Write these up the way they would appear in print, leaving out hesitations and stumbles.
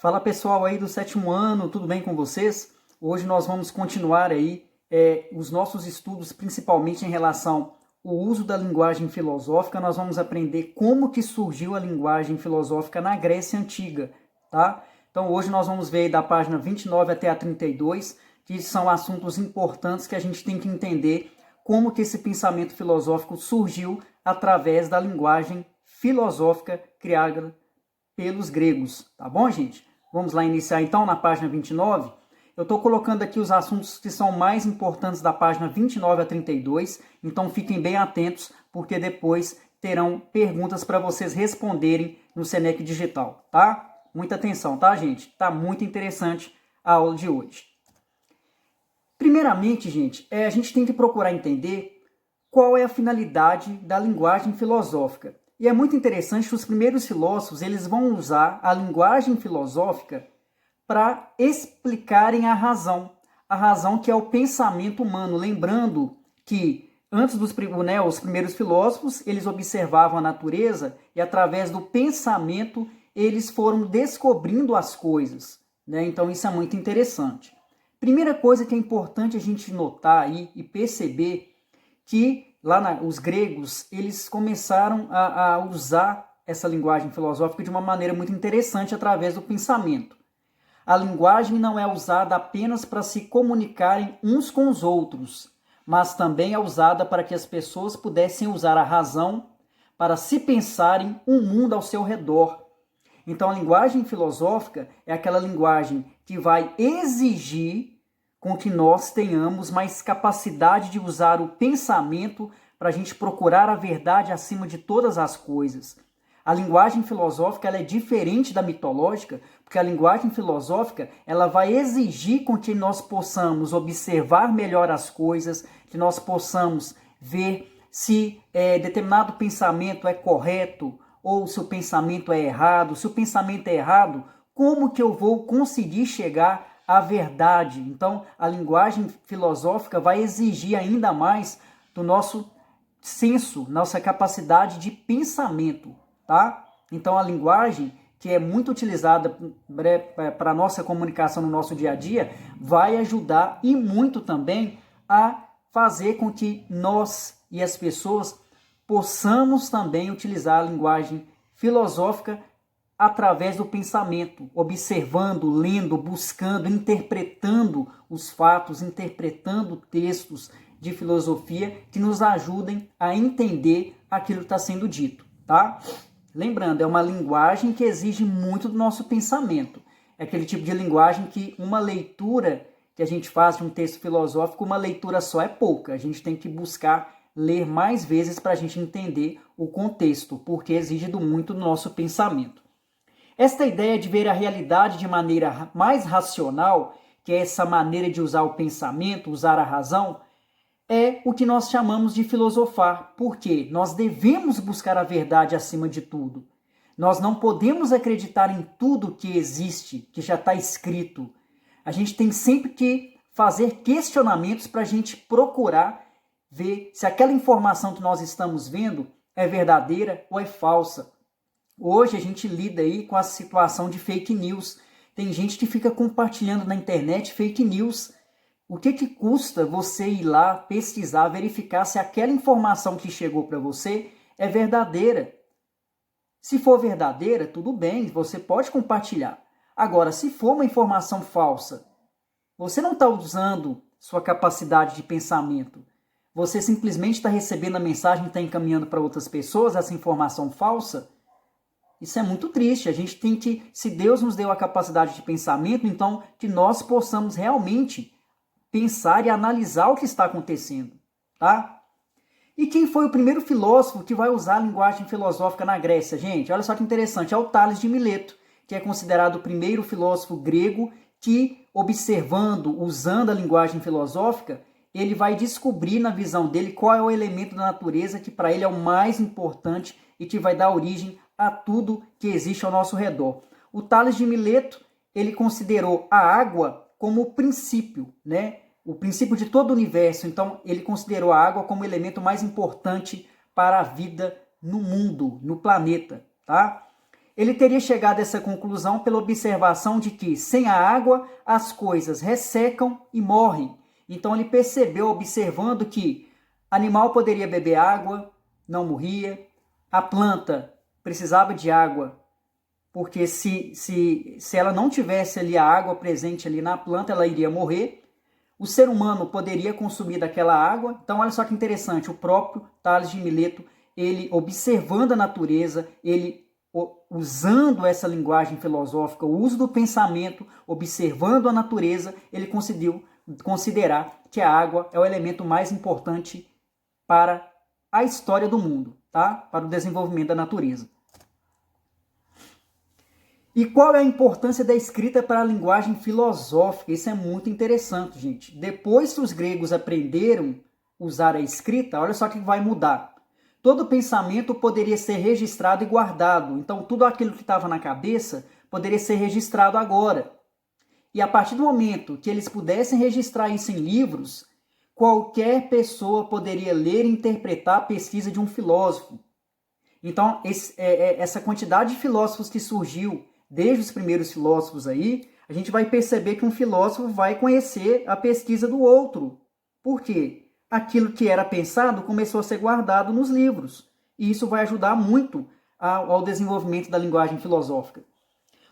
Fala pessoal aí do sétimo ano, tudo bem com vocês? Hoje nós vamos continuar aí os nossos estudos, principalmente em relação ao uso da linguagem filosófica. Nós vamos aprender como que surgiu a linguagem filosófica na Grécia Antiga, tá? Então hoje nós vamos ver aí da página 29 até a 32, que são assuntos importantes que a gente tem que entender como que esse pensamento filosófico surgiu através da linguagem filosófica criada pelos gregos, tá bom, gente? Vamos lá iniciar então na página 29. Eu estou colocando aqui os assuntos que são mais importantes da página 29 a 32, então fiquem bem atentos, porque depois terão perguntas para vocês responderem no Senec Digital, tá? Muita atenção, tá, gente? Tá muito interessante a aula de hoje. Primeiramente, gente, a gente tem que procurar entender qual é a finalidade da linguagem filosófica. E é muito interessante que os primeiros filósofos eles vão usar a linguagem filosófica para explicarem a razão que é o pensamento humano. Lembrando que antes dos os primeiros filósofos eles observavam a natureza e através do pensamento eles foram descobrindo as coisas, né? Então isso é muito interessante. Primeira coisa que é importante a gente notar aí e perceber que lá os gregos, eles começaram a usar essa linguagem filosófica de uma maneira muito interessante através do pensamento. A linguagem não é usada apenas para se comunicarem uns com os outros, mas também é usada para que as pessoas pudessem usar a razão para se pensarem um mundo ao seu redor. Então a linguagem filosófica é aquela linguagem que vai exigir com que nós tenhamos mais capacidade de usar o pensamento para a gente procurar a verdade acima de todas as coisas. A linguagem filosófica ela é diferente da mitológica, porque a linguagem filosófica ela vai exigir com que nós possamos observar melhor as coisas, que nós possamos ver se determinado pensamento é correto ou se o pensamento é errado. Se o pensamento é errado, como que eu vou conseguir chegar a verdade? Então, a linguagem filosófica vai exigir ainda mais do nosso senso, nossa capacidade de pensamento, tá? Então, a linguagem, que é muito utilizada para a nossa comunicação no nosso dia a dia, vai ajudar e muito também a fazer com que nós e as pessoas possamos também utilizar a linguagem filosófica através do pensamento, observando, lendo, buscando, interpretando os fatos, interpretando textos de filosofia que nos ajudem a entender aquilo que está sendo dito, tá? Lembrando, é uma linguagem que exige muito do nosso pensamento. É aquele tipo de linguagem que uma leitura que a gente faz de um texto filosófico, uma leitura só é pouca. A gente tem que buscar ler mais vezes para a gente entender o contexto, porque exige muito do nosso pensamento. Esta ideia de ver a realidade de maneira mais racional, que é essa maneira de usar o pensamento, usar a razão, é o que nós chamamos de filosofar, porque nós devemos buscar a verdade acima de tudo. Nós não podemos acreditar em tudo que existe, que já está escrito. A gente tem sempre que fazer questionamentos para a gente procurar ver se aquela informação que nós estamos vendo é verdadeira ou é falsa. Hoje a gente lida aí com a situação de fake news. Tem gente que fica compartilhando na internet fake news. O que custa você ir lá pesquisar, verificar se aquela informação que chegou para você é verdadeira? Se for verdadeira, tudo bem, você pode compartilhar. Agora, se for uma informação falsa, você não está usando sua capacidade de pensamento. Você simplesmente está recebendo a mensagem e está encaminhando para outras pessoas essa informação falsa. Isso é muito triste. A gente tem que, se Deus nos deu a capacidade de pensamento, então que nós possamos realmente pensar e analisar o que está acontecendo, tá? E quem foi o primeiro filósofo que vai usar a linguagem filosófica na Grécia, gente? Olha só que interessante, é o Tales de Mileto, que é considerado o primeiro filósofo grego que, observando, usando a linguagem filosófica, ele vai descobrir na visão dele qual é o elemento da natureza que para ele é o mais importante e que vai dar origem a tudo que existe ao nosso redor. O Tales de Mileto, ele considerou a água como o princípio, né? O princípio de todo o universo. Então, ele considerou a água como o elemento mais importante para a vida no mundo, no planeta, tá? Ele teria chegado a essa conclusão pela observação de que, sem a água, as coisas ressecam e morrem. Então ele percebeu, observando, que animal poderia beber água, não morria. A planta precisava de água, porque se ela não tivesse ali a água presente ali na planta, ela iria morrer. O ser humano poderia consumir daquela água. Então, olha só que interessante, o próprio Tales de Mileto, ele observando a natureza, ele usando essa linguagem filosófica, o uso do pensamento, observando a natureza, ele conseguiu considerar que a água é o elemento mais importante para a história do mundo, tá? Para o desenvolvimento da natureza. E qual é a importância da escrita para a linguagem filosófica? Isso é muito interessante, gente. Depois que os gregos aprenderam a usar a escrita, olha só o que vai mudar. Todo pensamento poderia ser registrado e guardado. Então, tudo aquilo que estava na cabeça poderia ser registrado agora. E a partir do momento que eles pudessem registrar isso em livros, qualquer pessoa poderia ler e interpretar a pesquisa de um filósofo. Então, essa quantidade de filósofos que surgiu desde os primeiros filósofos aí, a gente vai perceber que um filósofo vai conhecer a pesquisa do outro. Por quê? Aquilo que era pensado começou a ser guardado nos livros. E isso vai ajudar muito ao desenvolvimento da linguagem filosófica.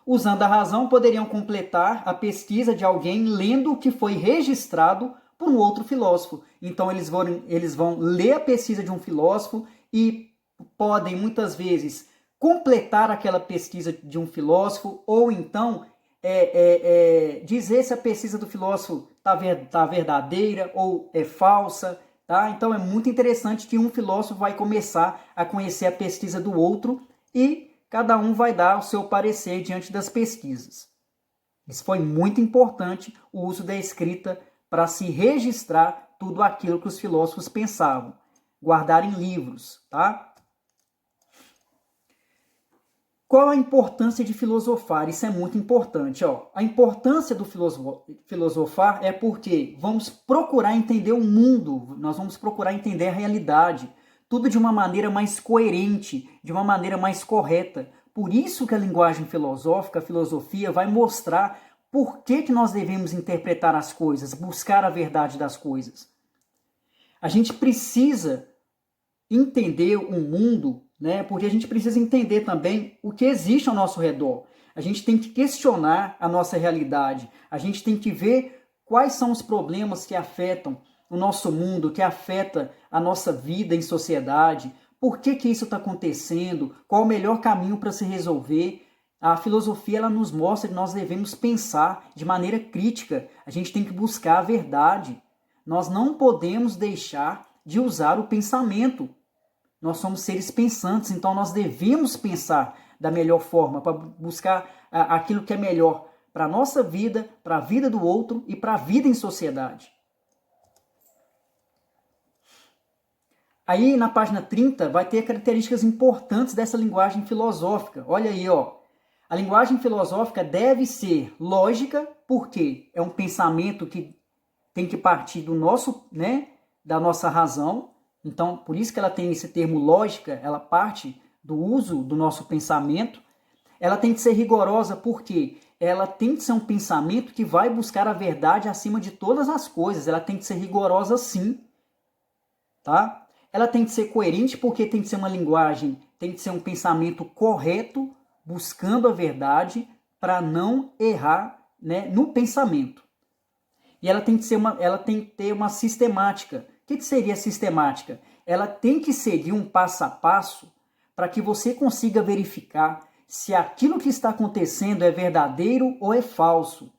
Usando a razão, poderiam completar a pesquisa de alguém lendo o que foi registrado por um outro filósofo. Então, eles vão ler a pesquisa de um filósofo e podem, muitas vezes, completar aquela pesquisa de um filósofo, ou então dizer se a pesquisa do filósofo está verdadeira ou é falsa. Tá? Então é muito interessante que um filósofo vai começar a conhecer a pesquisa do outro e cada um vai dar o seu parecer diante das pesquisas. Isso foi muito importante, o uso da escrita para se registrar tudo aquilo que os filósofos pensavam, guardar em livros, tá? Qual a importância de filosofar? Isso é muito importante. Ó. A importância do filosofar é porque vamos procurar entender o mundo, nós vamos procurar entender a realidade, tudo de uma maneira mais coerente, de uma maneira mais correta. Por isso que a linguagem filosófica, a filosofia, vai mostrar por que nós devemos interpretar as coisas, buscar a verdade das coisas. A gente precisa entender o mundo, né? Porque a gente precisa entender também o que existe ao nosso redor. A gente tem que questionar a nossa realidade. A gente tem que ver quais são os problemas que afetam o nosso mundo, que afeta a nossa vida em sociedade. Por que isso está acontecendo? Qual o melhor caminho para se resolver? A filosofia ela nos mostra que nós devemos pensar de maneira crítica. A gente tem que buscar a verdade. Nós não podemos deixar de usar o pensamento. Nós somos seres pensantes, então nós devemos pensar da melhor forma, para buscar aquilo que é melhor para a nossa vida, para a vida do outro e para a vida em sociedade. Aí na página 30 vai ter características importantes dessa linguagem filosófica. Olha aí, ó. A linguagem filosófica deve ser lógica, porque é um pensamento que tem que partir do nosso, né, da nossa razão. Então, por isso que ela tem esse termo lógica, ela parte do uso do nosso pensamento. Ela tem que ser rigorosa porque ela tem que ser um pensamento que vai buscar a verdade acima de todas as coisas. Ela tem que ser rigorosa sim, tá? Ela tem que ser coerente porque tem que ser uma linguagem, tem que ser um pensamento correto, buscando a verdade para não errar, né, no pensamento. E ela tem que ter uma sistemática. O que seria sistemática? Ela tem que seguir um passo a passo para que você consiga verificar se aquilo que está acontecendo é verdadeiro ou é falso.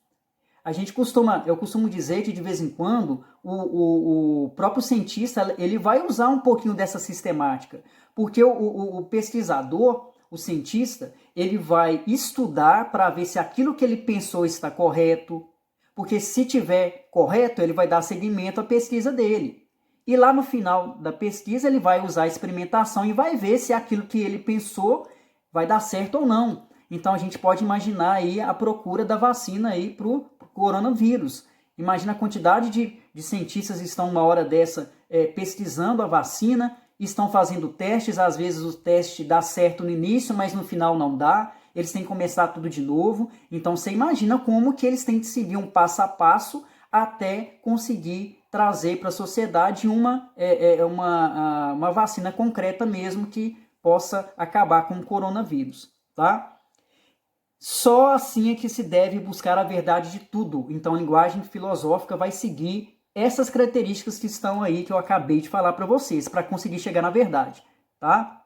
Eu costumo dizer que de vez em quando o próprio cientista ele vai usar um pouquinho dessa sistemática, porque o pesquisador, o cientista, ele vai estudar para ver se aquilo que ele pensou está correto, porque se tiver correto, ele vai dar seguimento à pesquisa dele. E lá no final da pesquisa ele vai usar a experimentação e vai ver se aquilo que ele pensou vai dar certo ou não. Então a gente pode imaginar aí a procura da vacina aí para o coronavírus. Imagina a quantidade de cientistas que estão uma hora dessa pesquisando a vacina, estão fazendo testes, às vezes o teste dá certo no início, mas no final não dá. eles têm que começar tudo de novo. Então você imagina como que eles têm que seguir um passo a passo até conseguir trazer para a sociedade uma vacina concreta mesmo que possa acabar com o coronavírus, tá? Só assim é que se deve buscar a verdade de tudo. Então a linguagem filosófica vai seguir essas características que estão aí, que eu acabei de falar para vocês, para conseguir chegar na verdade, tá?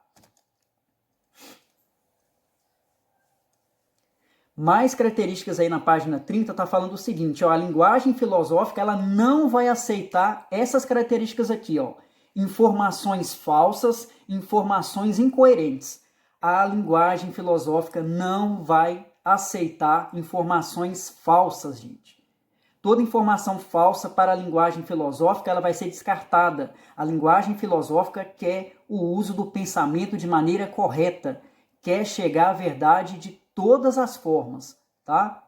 Mais características aí na página 30 está falando o seguinte, ó, a linguagem filosófica ela não vai aceitar essas características aqui, ó, informações falsas, informações incoerentes. A linguagem filosófica não vai aceitar informações falsas, gente. Toda informação falsa para a linguagem filosófica ela vai ser descartada. A linguagem filosófica quer o uso do pensamento de maneira correta, quer chegar à verdade de todas as formas, tá?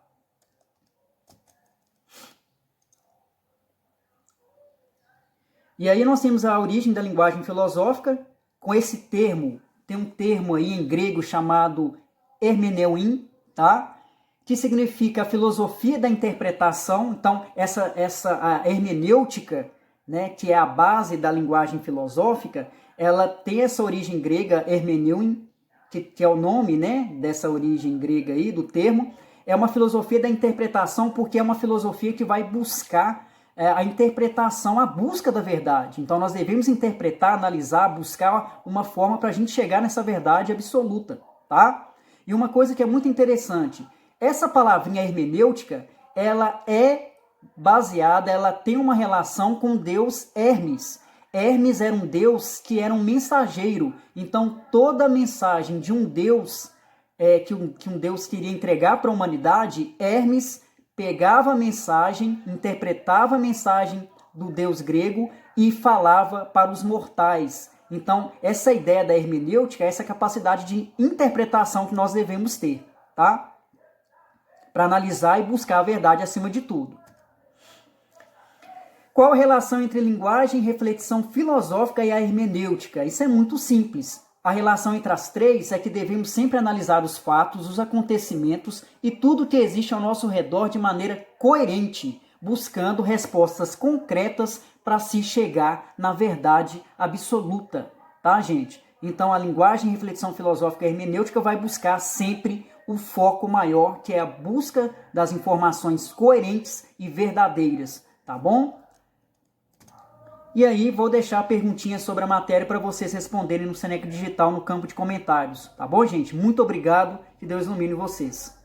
E aí nós temos a origem da linguagem filosófica com esse termo, tem um termo aí em grego chamado hermeneuin, tá? Que significa a filosofia da interpretação. Então a hermenêutica, né, que é a base da linguagem filosófica, ela tem essa origem grega hermeneuin, que é o nome, né, dessa origem grega aí, do termo, é uma filosofia da interpretação, porque é uma filosofia que vai buscar a interpretação, a busca da verdade. Então nós devemos interpretar, analisar, buscar uma forma para a gente chegar nessa verdade absoluta, tá? E uma coisa que é muito interessante, essa palavrinha hermenêutica, ela é baseada, ela tem uma relação com o deus Hermes. Hermes era um deus que era um mensageiro. Então, toda a mensagem de um deus, que um deus queria entregar para a humanidade, Hermes pegava a mensagem, interpretava a mensagem do deus grego e falava para os mortais. Então, essa ideia da hermenêutica é essa capacidade de interpretação que nós devemos ter, tá? Para analisar e buscar a verdade acima de tudo. Qual a relação entre linguagem, reflexão filosófica e a hermenêutica? Isso é muito simples. A relação entre as três é que devemos sempre analisar os fatos, os acontecimentos e tudo que existe ao nosso redor de maneira coerente, buscando respostas concretas para se chegar na verdade absoluta, tá, gente? Então a linguagem, reflexão filosófica e hermenêutica vai buscar sempre o foco maior, que é a busca das informações coerentes e verdadeiras, tá bom? E aí vou deixar perguntinhas sobre a matéria para vocês responderem no Seneca Digital no campo de comentários. Tá bom, gente? Muito obrigado. Que Deus ilumine vocês.